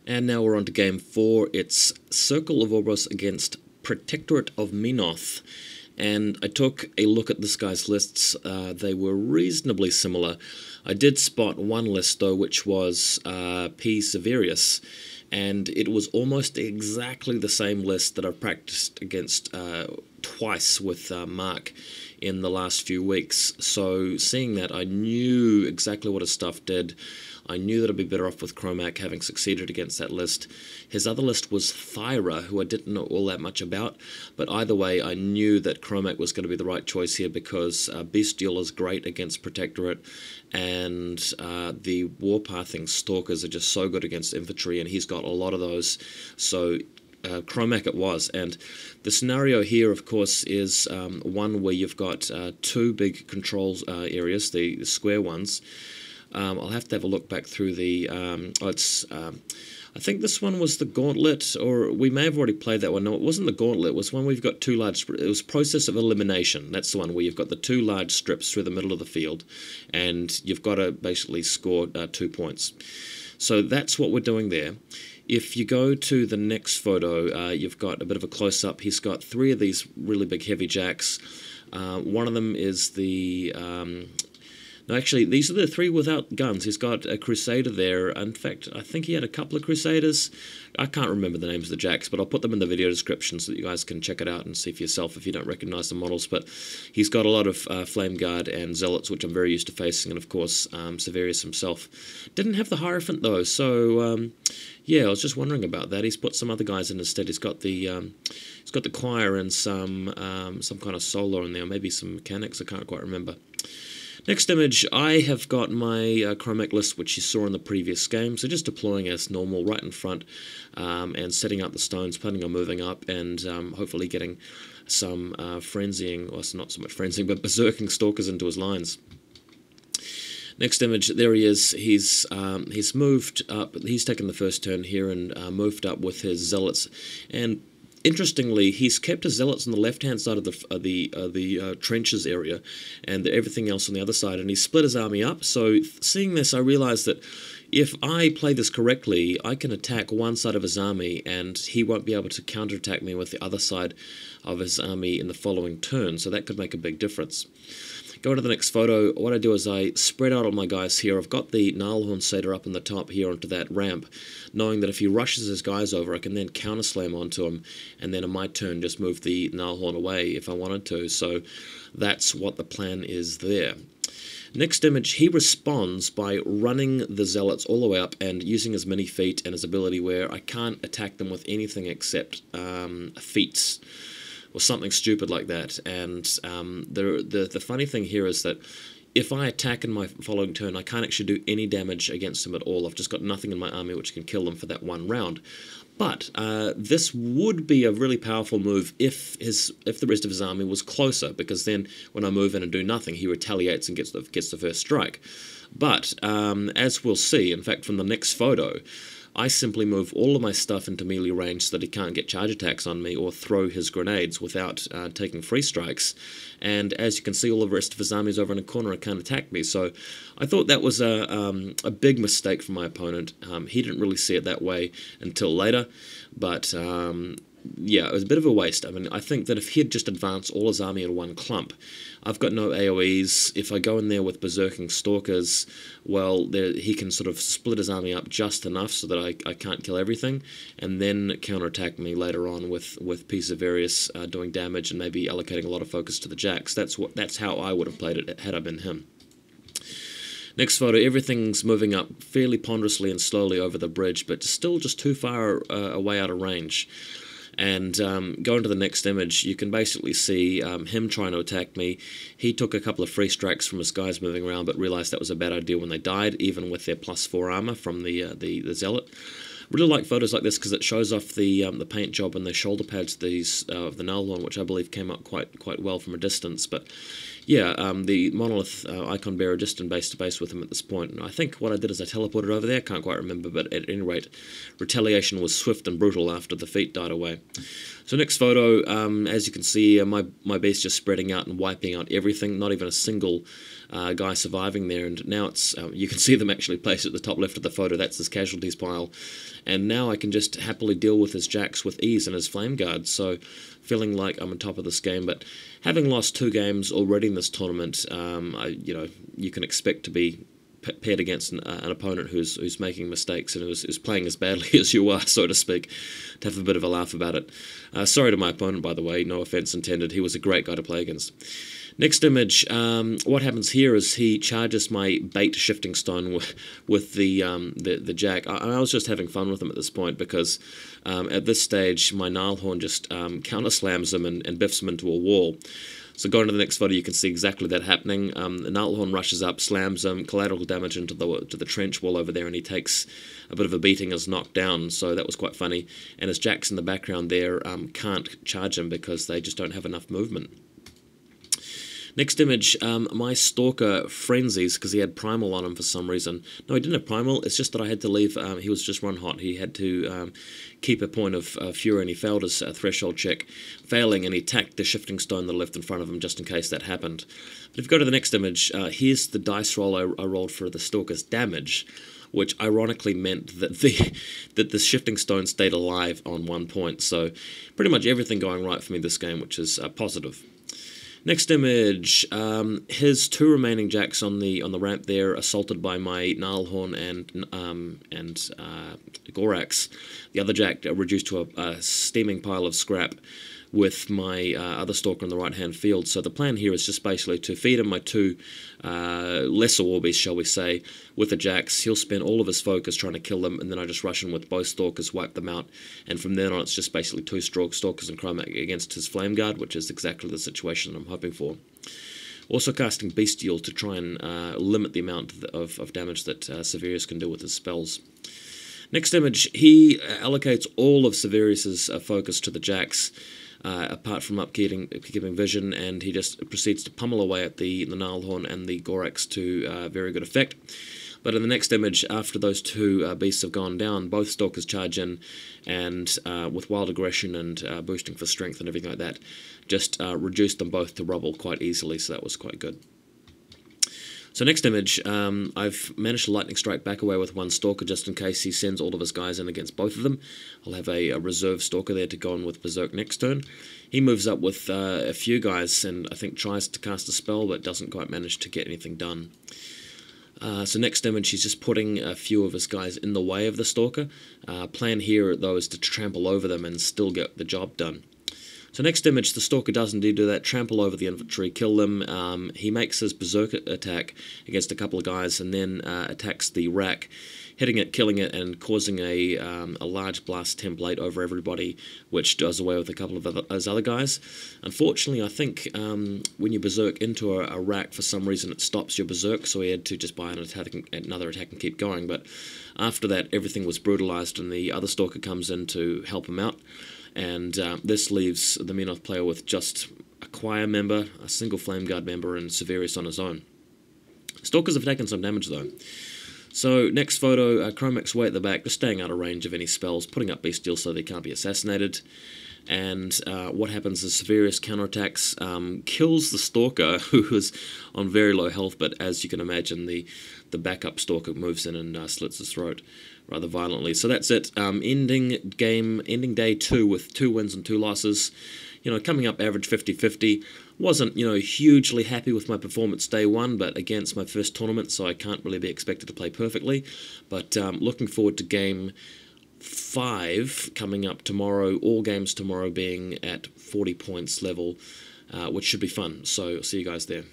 And now we're on to game 4. It's Circle of Orbos against Protectorate of Menoth. And I took a look at this guy's lists. They were reasonably similar. I did spot one list, though, which was pSeverius. And it was almost exactly the same list that I've practiced against twice with Mark in the last few weeks. So seeing that, I knew exactly what his stuff did. I knew that I'd be better off with Kromac, having succeeded against that list. His other list was Thyra, who I didn't know all that much about, but either way, I knew that Kromac was going to be the right choice here because Bestial is great against Protectorate, and the Warpathing Stalkers are just so good against infantry, and he's got a lot of those, so Kromac it was. And the scenario here, of course, is one where you've got two big control areas, the square ones. I'll have to have a look back through the... I think this one was the Gauntlet, or we may have already played that one. No, it wasn't the Gauntlet. It was one where you've got two large... It was Process of Elimination. That's the one where you've got the two large strips through the middle of the field, and you've got to basically score 2 points. So that's what we're doing there. If you go to the next photo, you've got a bit of a close-up. He's got 3 of these really big heavy jacks. One of them is the... No, actually, these are the 3 without guns. He's got a Crusader there. In fact, I think he had a couple of Crusaders. I can't remember the names of the jacks, but I'll put them in the video description so that you guys can check it out and see for yourself if you don't recognize the models. But he's got a lot of Flame Guard and Zealots, which I'm very used to facing, and of course, Pseverius himself. Didn't have the Hierophant, though, so... yeah, I was just wondering about that. He's put some other guys in instead. He's got the choir and some kind of solo in there, maybe some mechanics. I can't quite remember. Next image, I have got my Kromac list, which you saw in the previous game. So just deploying as normal, right in front, and setting up the stones, planning on moving up, and hopefully getting some frenzying, or not so much frenzying, but berserking stalkers into his lines. Next image, there he is. He's moved up. He's taken the first turn here and moved up with his Zealots. And interestingly, he's kept his Zealots on the left-hand side of the trenches area, and everything else on the other side. And he's split his army up. So seeing this, I realized that if I play this correctly, I can attack one side of his army, and he won't be able to counterattack me with the other side of his army in the following turn. So that could make a big difference. Go to the next photo. What I do is I spread out all my guys here. I've got the Gnarlhorn Satyr up in the top here onto that ramp, knowing that if he rushes his guys over, I can then counter-slam onto him, and then on my turn just move the Gnarlhorn away if I wanted to. So that's what the plan is there. Next image, he responds by running the Zealots all the way up and using his mini feat and his ability where I can't attack them with anything except feats, or something stupid like that. And the funny thing here is that if I attack in my following turn, I can't actually do any damage against him at all. I've just got nothing in my army which can kill them for that one round. But this would be a really powerful move if the rest of his army was closer, because then when I move in and do nothing, he retaliates and gets the first strike. But as we'll see, in fact, from the next photo, I simply move all of my stuff into melee range so that he can't get charge attacks on me or throw his grenades without taking free strikes. And as you can see, all the rest of his army is over in a corner and can't attack me. So I thought that was a big mistake from my opponent. He didn't really see it that way until later, but yeah, it was a bit of a waste. I mean, I think that if he had just advanced all his army in one clump, I've got no AoEs. If I go in there with berserking stalkers, well, he can sort of split his army up just enough so that I can't kill everything, and then counterattack me later on with pSeverius doing damage and maybe allocating a lot of focus to the jacks. That's how I would have played it had I been him. Next photo, everything's moving up fairly ponderously and slowly over the bridge, but still just too far away out of range. And going to the next image, you can basically see him trying to attack me. He took a couple of free strikes from his guys moving around, but realized that was a bad idea when they died, even with their +4 armor from the Zealot. Really like photos like this because it shows off the paint job and the shoulder pads of the Gnarlhorn, which I believe came up quite well from a distance. But Yeah, the Monolith icon bearer just in base to base with him at this point. And I think what I did is I teleported over there, can't quite remember, but at any rate, retaliation was swift and brutal after the feat died away. So next photo, as you can see, my base just spreading out and wiping out everything, not even a single guy surviving there, and now it's you can see them actually placed at the top left of the photo. That's his casualties pile, and now I can just happily deal with his jacks with ease and his flame guards, so feeling like I'm on top of this game. But having lost 2 games already in this tournament, you can expect to be paired against an opponent who's making mistakes and who's playing as badly as you are, so to speak, to have a bit of a laugh about it. Sorry to my opponent, by the way, no offense intended. He was a great guy to play against. Next image, what happens here is he charges my bait shifting stone with the jack. I was just having fun with him at this point because at this stage my Gnarlhorn just counter slams him and biffs him into a wall. So going to the next photo, you can see exactly that happening. The Gnarlhorn rushes up, slams him, collateral damage into the trench wall over there, and he takes a bit of a beating, is knocked down, so that was quite funny. And his jacks in the background there can't charge him because they just don't have enough movement. Next image, my Stalker frenzies because he had Primal on him for some reason. No, he didn't have Primal, it's just that I had to leave. He was just run hot. He had to keep a point of Fury, and he failed his threshold check. Failing, and he tacked the shifting stone that left in front of him just in case that happened. But if you go to the next image, here's the dice roll I rolled for the Stalker's damage, which ironically meant that the shifting stone stayed alive on 1 point. So pretty much everything going right for me this game, which is positive. Next image, his 2 remaining jacks on the ramp there, assaulted by my Gnarlhorn and Gorax. The other jack reduced to a steaming pile of scrap with my other Stalker in the right-hand field. So the plan here is just basically to feed him my 2 lesser warbeasts, shall we say, with the jacks. He'll spend all of his focus trying to kill them, and then I just rush in with both Stalkers, wipe them out, and from then on it's just basically 2 Stalkers and Kromac against his Flame Guard, which is exactly the situation I'm hoping for. Also casting Bestial to try and limit the amount of damage that Pseverius can do with his spells. Next image, he allocates all of Severius's focus to the jacks, apart from upkeeping vision, and he just proceeds to pummel away at the Gnarlhorn and the Gorax to very good effect. But in the next image, after those 2 beasts have gone down, both Stalkers charge in, and with wild aggression and boosting for strength and everything like that, just reduced them both to rubble quite easily, so that was quite good. So next image, I've managed to lightning strike back away with 1 Stalker just in case he sends all of his guys in against both of them. I'll have a reserve Stalker there to go on with Berserk next turn. He moves up with a few guys and I think tries to cast a spell but doesn't quite manage to get anything done. So next image, he's just putting a few of his guys in the way of the Stalker. Plan here, though, is to trample over them and still get the job done. So next image, the Stalker does indeed do that, trample over the infantry, kill them. He makes his Berserk attack against a couple of guys and then attacks the rack, hitting it, killing it, and causing a large blast template over everybody, which does away with a couple of those other guys. Unfortunately, I think when you Berserk into a rack, for some reason it stops your Berserk, so he had to just buy another attack and keep going. But after that, everything was brutalized, and the other Stalker comes in to help him out. And this leaves the Monolith player with just a choir member, a single Flame Guard member, and Pseverius on his own. Stalkers have taken some damage though. So next photo, Kromac's way at the back, just staying out of range of any spells, putting up Bestial so they can't be assassinated. And what happens is Pseverius counterattacks, kills the Stalker, who is on very low health, but as you can imagine, the backup Stalker moves in and slits his throat rather violently. So that's it. Ending day 2 with 2 wins and 2 losses. Coming up average 50-50. Wasn't, hugely happy with my performance day 1, but again, it's my first tournament, so I can't really be expected to play perfectly. But looking forward to game 5 coming up tomorrow, all games tomorrow being at 40 points level, which should be fun. So see you guys there.